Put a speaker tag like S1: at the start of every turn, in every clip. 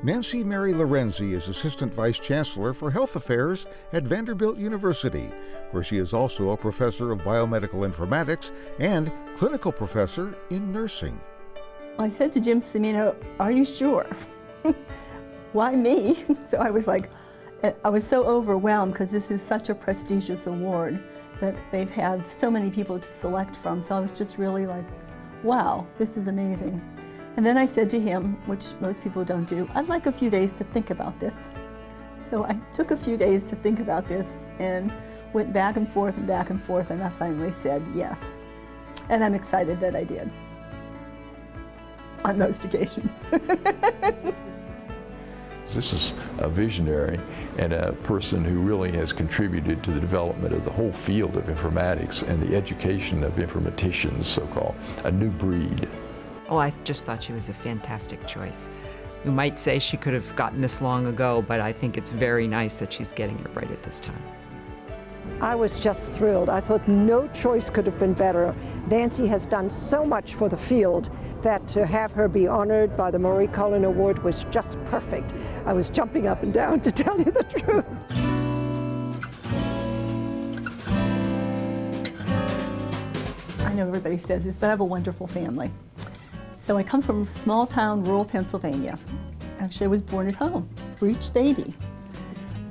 S1: Nancy Mary Lorenzi is Assistant Vice Chancellor for Health Affairs at Vanderbilt University, where she is also a professor of biomedical informatics and clinical professor in nursing.
S2: I said to Jim Cimino, "Are you sure?" Why me? So I was so overwhelmed because this is such a prestigious award that they've had so many people to select from. So I was just really like, wow, this is amazing. And then I said to him, which most people don't do, I'd like a few days to think about this. So I took a few days to think about this and went back and forth, and I finally said yes. And I'm excited that I did, on most occasions.
S3: This is a visionary and a person who really has contributed to the development of the whole field of informatics and the education of informaticians, so-called, a new breed.
S4: Oh, I just thought she was a fantastic choice. You might say she could have gotten this long ago, but I think it's very nice that she's getting it right at this time.
S5: I was just thrilled. I thought no choice could have been better. Nancy has done so much for the field that to have her be honored by the Marie Collen Award was just perfect. I was jumping up and down, to tell you the truth.
S2: I know everybody says this, but I have a wonderful family. So I come from small town, rural Pennsylvania. Actually, I was born at home, breech baby.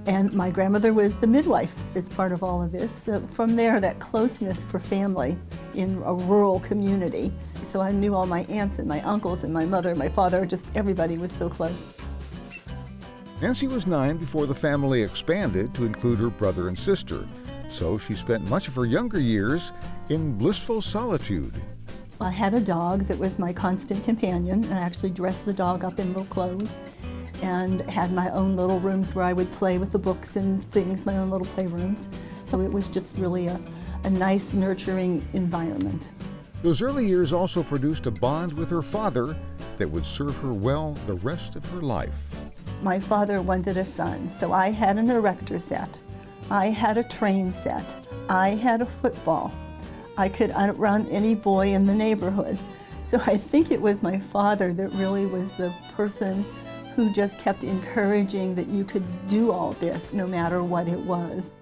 S2: And my grandmother was the midwife as part of all of this. So from there, that closeness for family in a rural community. So I knew all my aunts and my uncles and my mother, my father, just everybody was so close.
S1: Nancy was 9 before the family expanded to include her brother and sister. So she spent much of her younger years in blissful solitude.
S2: I had a dog that was my constant companion, and I actually dressed the dog up in little clothes and had my own little rooms where I would play with the books and things, my own little playrooms. So it was just really a nice, nurturing environment.
S1: Those early years also produced a bond with her father that would serve her well the rest of her life.
S2: My father wanted a son, so I had an erector set. I had a train set. I had a football. I could outrun any boy in the neighborhood. So I think it was my father that really was the person who just kept encouraging that you could do all this no matter what it was.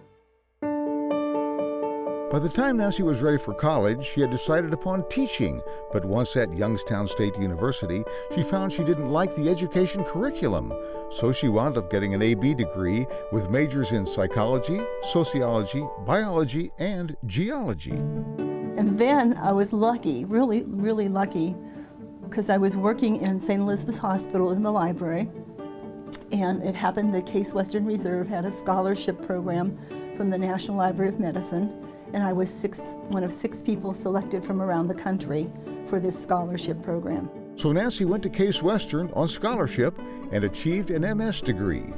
S1: By the time Nancy was ready for college, she had decided upon teaching, but once at Youngstown State University, she found she didn't like the education curriculum. So she wound up getting an AB degree with majors in psychology, sociology, biology, and geology.
S2: And then I was lucky, really, really lucky, because I was working in St. Elizabeth's Hospital in the library, and it happened that Case Western Reserve had a scholarship program from the National Library of Medicine, and I was one of 6 people selected from around the country for this scholarship program.
S1: So Nancy went to Case Western on scholarship and achieved an MS degree.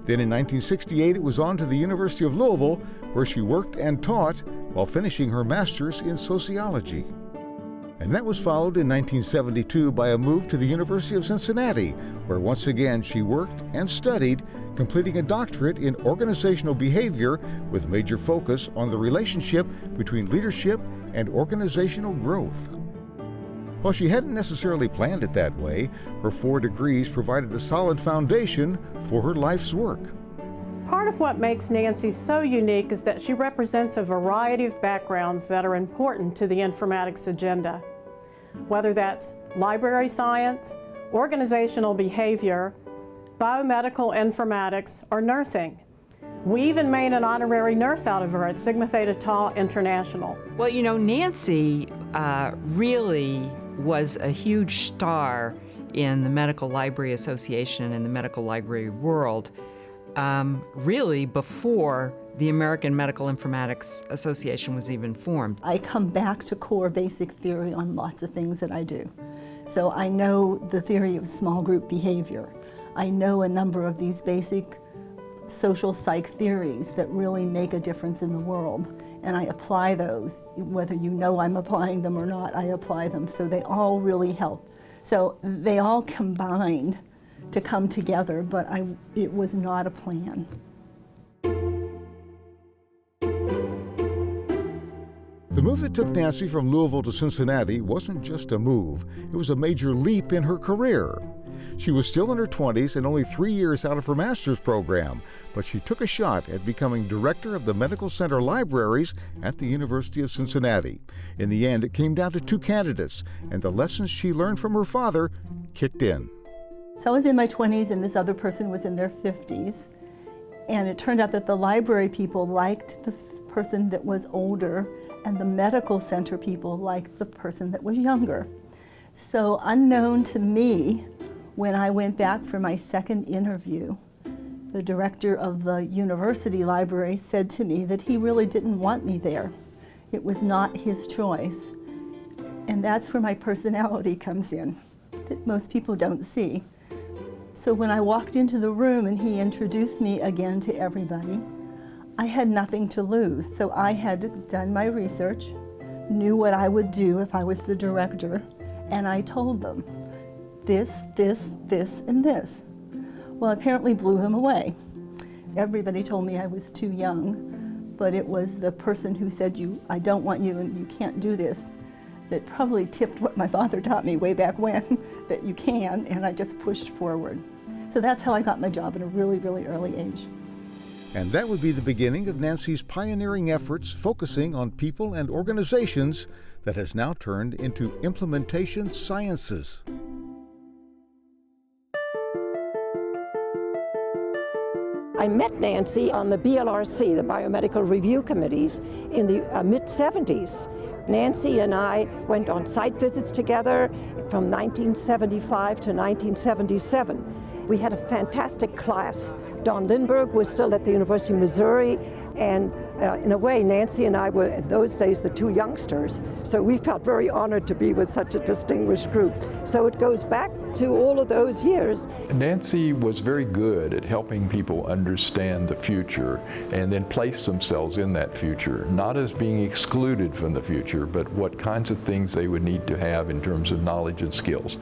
S1: Then in 1968, it was on to the University of Louisville, where she worked and taught while finishing her master's in sociology. And that was followed in 1972 by a move to the University of Cincinnati, where once again she worked and studied, completing a doctorate in organizational behavior with major focus on the relationship between leadership and organizational growth. While she hadn't necessarily planned it that way, her 4 degrees provided a solid foundation for her life's work.
S6: Part of what makes Nancy so unique is that she represents a variety of backgrounds that are important to the informatics agenda. Whether that's library science, organizational behavior, biomedical informatics, or nursing. We even made an honorary nurse out of her at Sigma Theta Tau International.
S4: Well, you know, Nancy really was a huge star in the Medical Library Association and the medical library world, really before the American Medical Informatics Association was even formed.
S2: I come back to core basic theory on lots of things that I do. So I know the theory of small group behavior. I know a number of these basic social psych theories that really make a difference in the world. And I apply those, whether you know I'm applying them or not, I apply them. So they all really help. So they all combined to come together, but it was not a plan.
S1: The move that took Nancy from Louisville to Cincinnati wasn't just a move, it was a major leap in her career. She was still in her 20s and only 3 years out of her master's program, but she took a shot at becoming director of the Medical Center Libraries at the University of Cincinnati. In the end, it came down to 2 candidates, and the lessons she learned from her father kicked in.
S2: So I was in my 20s and this other person was in their 50s. And it turned out that the library people liked the person that was older and the medical center people liked the person that was younger. So unknown to me, when I went back for my second interview, the director of the university library said to me that he really didn't want me there. It was not his choice. And that's where my personality comes in, that most people don't see. So when I walked into the room and he introduced me again to everybody, I had nothing to lose. So I had done my research, knew what I would do if I was the director, and I told them, this, and this. Well, apparently blew them away. Everybody told me I was too young, but it was the person who said, I don't want you and you can't do this, that probably tipped what my father taught me way back when, that you can, and I just pushed forward. So that's how I got my job at a really, really early age.
S1: And that would be the beginning of Nancy's pioneering efforts focusing on people and organizations that has now turned into implementation sciences.
S5: I met Nancy on the BLRC, the Biomedical Review Committees, in the mid-70s. Nancy and I went on site visits together from 1975 to 1977. We had a fantastic class. Don Lindbergh was still at the University of Missouri, and in a way, Nancy and I were, in those days, the 2 youngsters. So we felt very honored to be with such a distinguished group. So it goes back to all of those years.
S3: Nancy was very good at helping people understand the future and then place themselves in that future, not as being excluded from the future, but what kinds of things they would need to have in terms of knowledge and skills.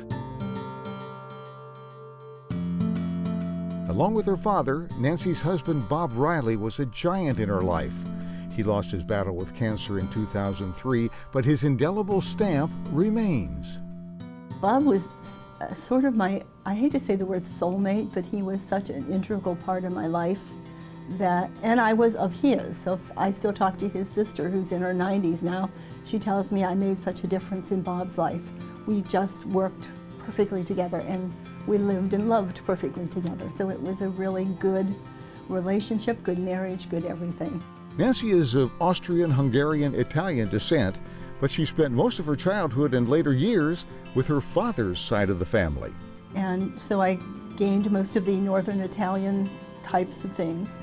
S1: Along with her father, Nancy's husband Bob Riley was a giant in her life. He lost his battle with cancer in 2003, but his indelible stamp remains.
S2: Bob was sort of my, I hate to say the word soulmate, but he was such an integral part of my life that, and I was of his. So I still talk to his sister who's in her 90s now. She tells me I made such a difference in Bob's life. We just worked perfectly together and we lived and loved perfectly together. So it was a really good relationship, good marriage, good everything.
S1: Nancy is of Austrian, Hungarian, Italian descent, but she spent most of her childhood and later years with her father's side of the family.
S2: And so I gained most of the Northern Italian types of things.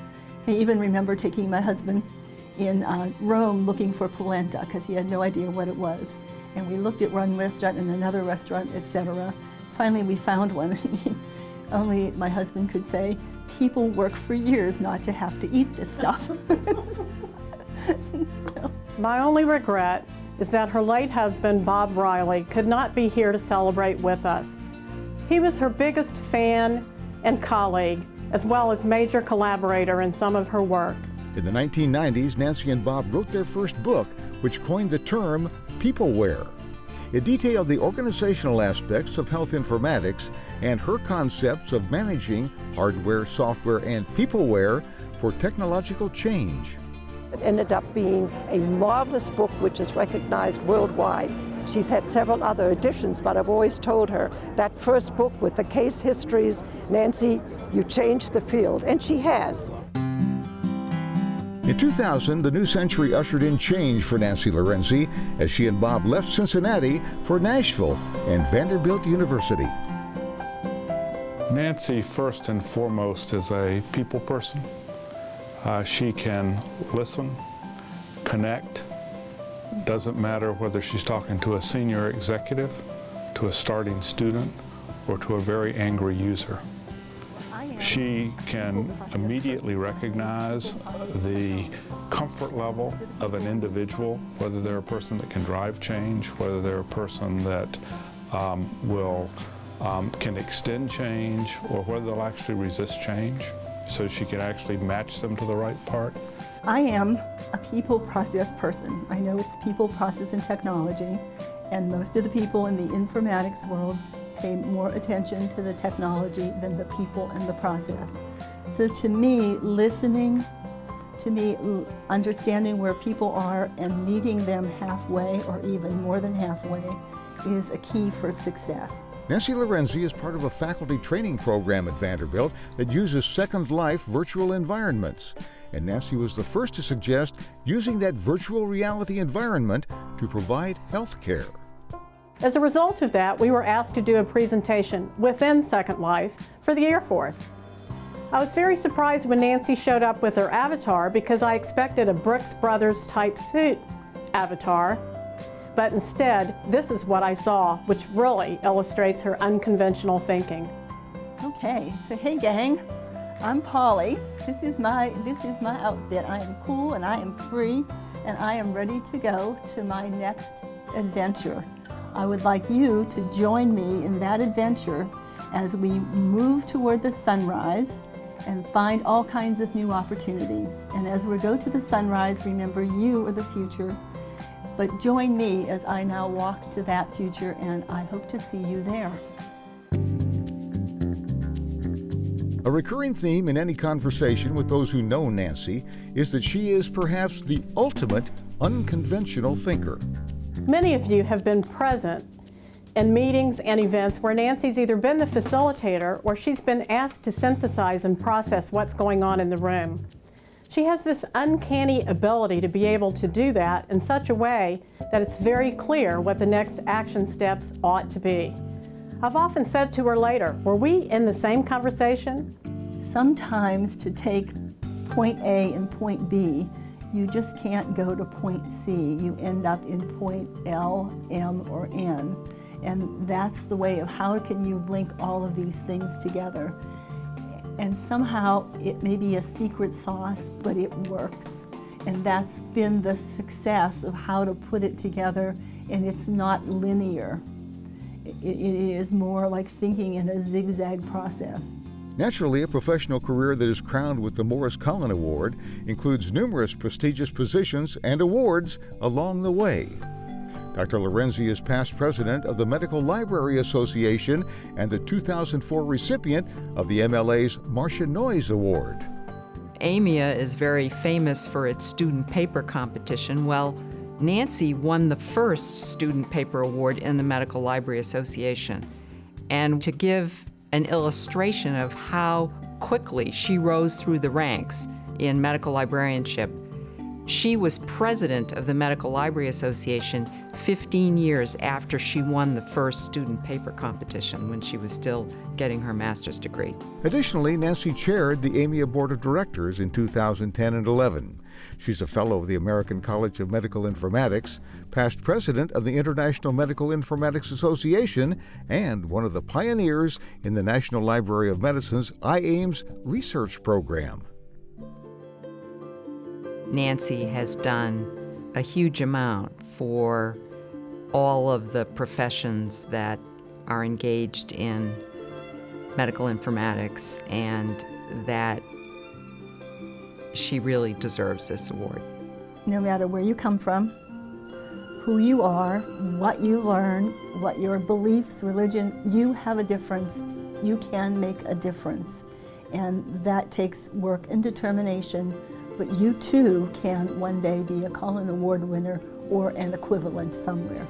S2: I even remember taking my husband in Rome looking for polenta because he had no idea what it was. And we looked at one restaurant and another restaurant, etc. Finally, we found one. Only my husband could say, people work for years not to have to eat this stuff.
S6: My only regret is that her late husband, Bob Riley, could not be here to celebrate with us. He was her biggest fan and colleague, as well as major collaborator in some of her work.
S1: In the 1990s, Nancy and Bob wrote their first book, which coined the term peopleware. It detailed the organizational aspects of health informatics and her concepts of managing hardware, software, and peopleware for technological change.
S5: It ended up being a marvelous book which is recognized worldwide. She's had several other editions, but I've always told her that first book with the case histories, Nancy, you changed the field, and she has.
S1: In 2000, the new century ushered in change for Nancy Lorenzi as she and Bob left Cincinnati for Nashville and Vanderbilt University.
S7: Nancy, first and foremost, is a people person. She can listen, connect. Doesn't matter whether she's talking to a senior executive, to a starting student, or to a very angry user. She can immediately recognize the comfort level of an individual, whether they're a person that can drive change, whether they're a person that can extend change, or whether they'll actually resist change, so she can actually match them to the right part.
S2: I am a people process person. I know it's people, process, and technology, and most of the people in the informatics world pay more attention to the technology than the people and the process. So to me, listening, understanding where people are and meeting them halfway or even more than halfway is a key for success.
S1: Nancy Lorenzi is part of a faculty training program at Vanderbilt that uses Second Life virtual environments. And Nancy was the first to suggest using that virtual reality environment to provide health care.
S6: As a result of that, we were asked to do a presentation within Second Life for the Air Force. I was very surprised when Nancy showed up with her avatar because I expected a Brooks Brothers type suit avatar. But instead, this is what I saw, which really illustrates her unconventional thinking.
S2: Okay, so hey gang, I'm Polly. This is my outfit. I am cool and I am free and I am ready to go to my next adventure. I would like you to join me in that adventure as we move toward the sunrise and find all kinds of new opportunities. And as we go to the sunrise, remember you are the future. But join me as I now walk to that future, and I hope to see you there.
S1: A recurring theme in any conversation with those who know Nancy is that she is perhaps the ultimate unconventional thinker.
S6: Many of you have been present in meetings and events where Nancy's either been the facilitator or she's been asked to synthesize and process what's going on in the room. She has this uncanny ability to be able to do that in such a way that it's very clear what the next action steps ought to be. I've often said to her later, were we in the same conversation?
S2: Sometimes to take point A and point B, you just can't go to point C. You end up in point L, M, or N. And that's the way of how can you link all of these things together. And somehow it may be a secret sauce, but it works. And that's been the success of how to put it together, and it's not linear. It is more like thinking in a zigzag process.
S1: Naturally, a professional career that is crowned with the Collen Award includes numerous prestigious positions and awards along the way. Dr. Lorenzi is past president of the Medical Library Association and the 2004 recipient of the MLA's Marcia Noyes Award.
S4: ACMI is very famous for its student paper competition. Well, Nancy won the first student paper award in the Medical Library Association. And to give an illustration of how quickly she rose through the ranks in medical librarianship, she was president of the Medical Library Association 15 years after she won the first student paper competition when she was still getting her master's degree.
S1: Additionally, Nancy chaired the ACMI Board of Directors in 2010 and 11. She's a fellow of the American College of Medical Informatics, past president of the International Medical Informatics Association, and one of the pioneers in the National Library of Medicine's IAIMS research program.
S4: Nancy has done a huge amount for all of the professions that are engaged in medical informatics, and that she really deserves this award.
S2: No matter where you come from, who you are, what you learn, what your beliefs, religion, you have a difference. You can make a difference. And that takes work and determination. But you too can one day be a Collen Award winner or an equivalent somewhere.